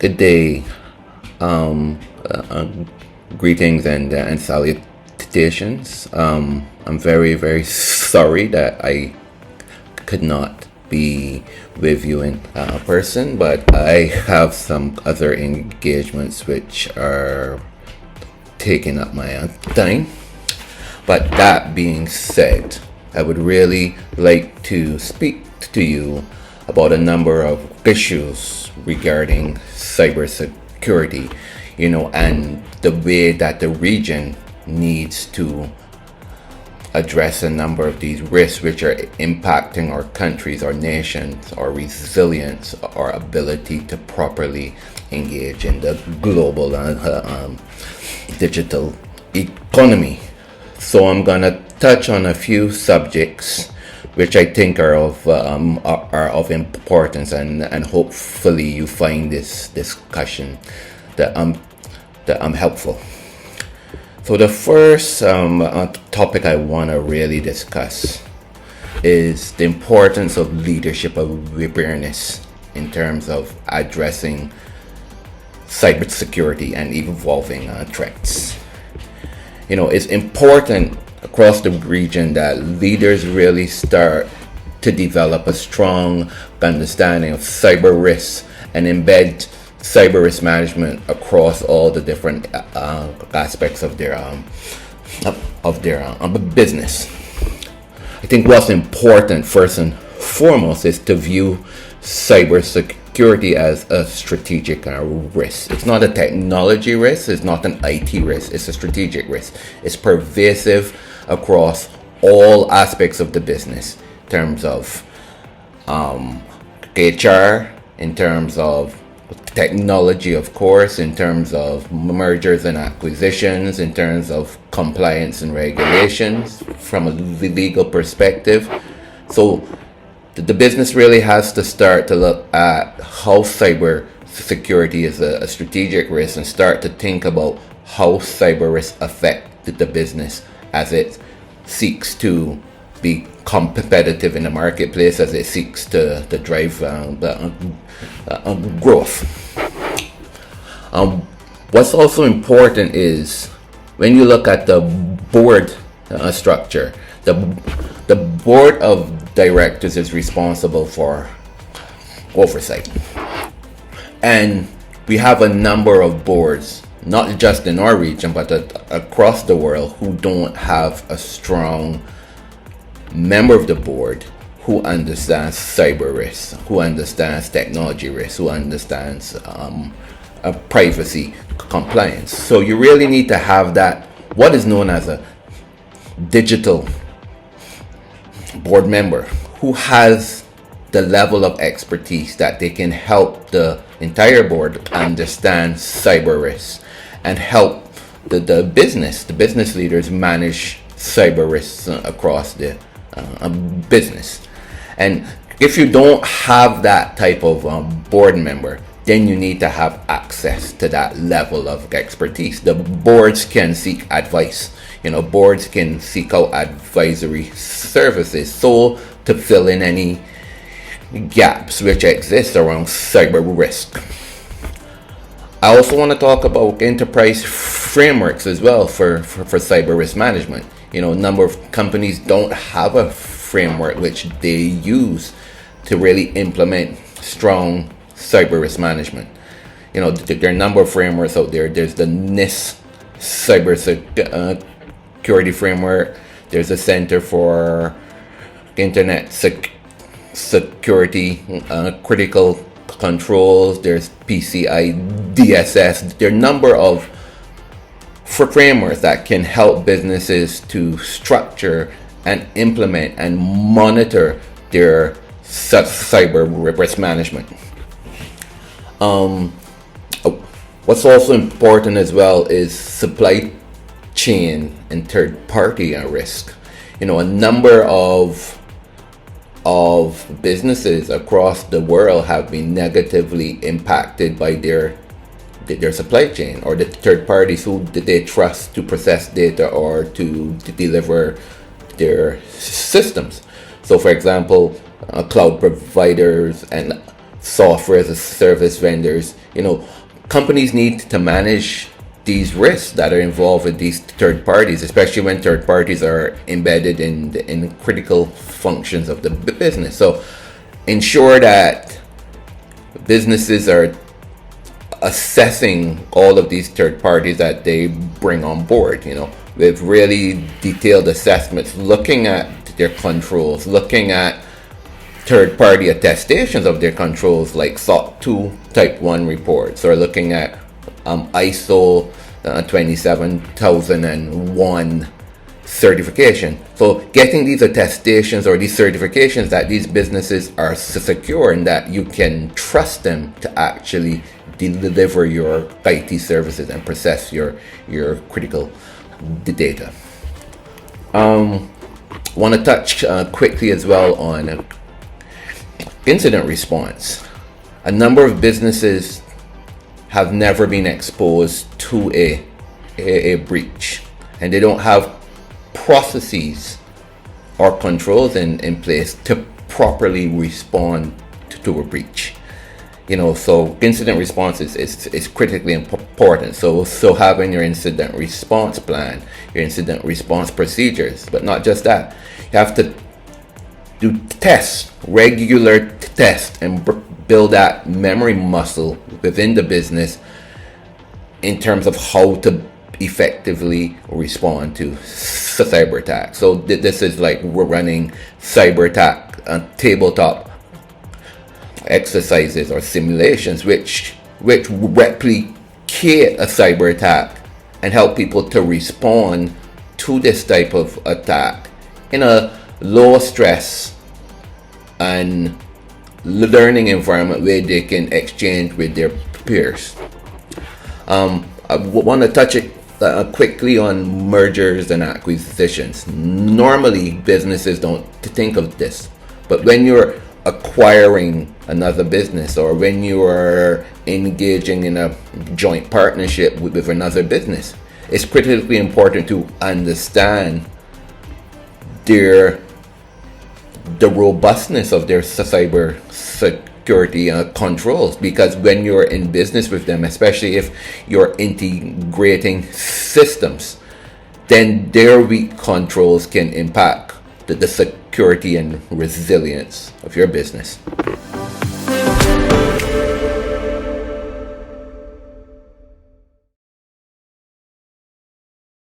Good day. Greetings and salutations. I'm very, very sorry that I could not be with you in person, but I have some other engagements which are taking up my time. But that being said, I would really like to speak to you about a number of issues regarding cybersecurity, and the way that the region needs to address a number of these risks which are impacting our countries, our nations, our resilience, our ability to properly engage in the global digital economy. So I'm gonna touch on a few subjects which I think are of importance, and hopefully you find this discussion that I'm helpful. So the first topic I want to really discuss is the importance of leadership awareness in terms of addressing cybersecurity and evolving threats. It's important across the region that leaders really start to develop a strong understanding of cyber risks and embed cyber risk management across all the different aspects of their business. I think what's important first and foremost is to view cybersecurity as a strategic risk. It's not a technology risk, it's not an IT risk, it's a strategic risk. It's pervasive across all aspects of the business in terms of HR, in terms of technology, of course, in terms of mergers and acquisitions, in terms of compliance and regulations from a legal perspective. So the business really has to start to look at how cyber security is a strategic risk and start to think about how cyber risks affect the business as it seeks to be competitive in the marketplace, as it seeks to drive growth. What's also important is when you look at the board structure, the board of directors is responsible for oversight. And we have a number of boards, not just in our region, but across the world, who don't have a strong member of the board who understands cyber risks, who understands technology risks, who understands privacy compliance. So you really need to have that, what is known as a digital board member, who has the level of expertise that they can help the entire board understand cyber risks and help the business leaders manage cyber risks across the business. And if you don't have that type of board member, then you need to have access to that level of expertise. The boards can seek advice. Boards can seek out advisory services so to fill in any gaps which exist around cyber risk. I also want to talk about enterprise frameworks as well for cyber risk management. A number of companies don't have a framework which they use to really implement strong cyber risk management. There are a number of frameworks out there. There's the NIST Cybersecurity Framework. There's a Center for Internet Security, Critical Controls. There's PCI DSS. There are a number of frameworks that can help businesses to structure and implement and monitor their cyber risk management. What's also important as well is supply chain and third party risk. A number of businesses across the world have been negatively impacted by their supply chain, or the third parties who they trust to process data or to deliver their systems. So for example, cloud providers and software as a service vendors, companies need to manage these risks that are involved with these third parties, especially when third parties are embedded in critical functions of the business. So ensure that businesses are assessing all of these third parties that they bring on board, with really detailed assessments, looking at their controls, looking at third-party attestations of their controls, like SOC 2 Type 1 reports, or looking at ISO 27001 certification. So getting these attestations or these certifications that these businesses are secure and that you can trust them to actually deliver your IT services and process your critical data. Want to touch quickly as well on incident response. A number of businesses have never been exposed to a breach, and they don't have processes or controls in place to properly respond to a breach. So incident response is critically important. So having your incident response plan, your incident response procedures, but not just that, you have to do tests, regular tests, and build that memory muscle within the business in terms of how to effectively respond to cyber attack. So this is like we're running cyber attack tabletop exercises or simulations which replicate a cyber attack and help people to respond to this type of attack in a low stress and learning environment where they can exchange with their peers. I want to touch it quickly on mergers and acquisitions. Normally businesses don't think of this, but when you're acquiring another business or when you are engaging in a joint partnership with another business, it's critically important to understand the robustness of their cyber security controls, because when you're in business with them, especially if you're integrating systems, then their weak controls can impact the security and resilience of your business.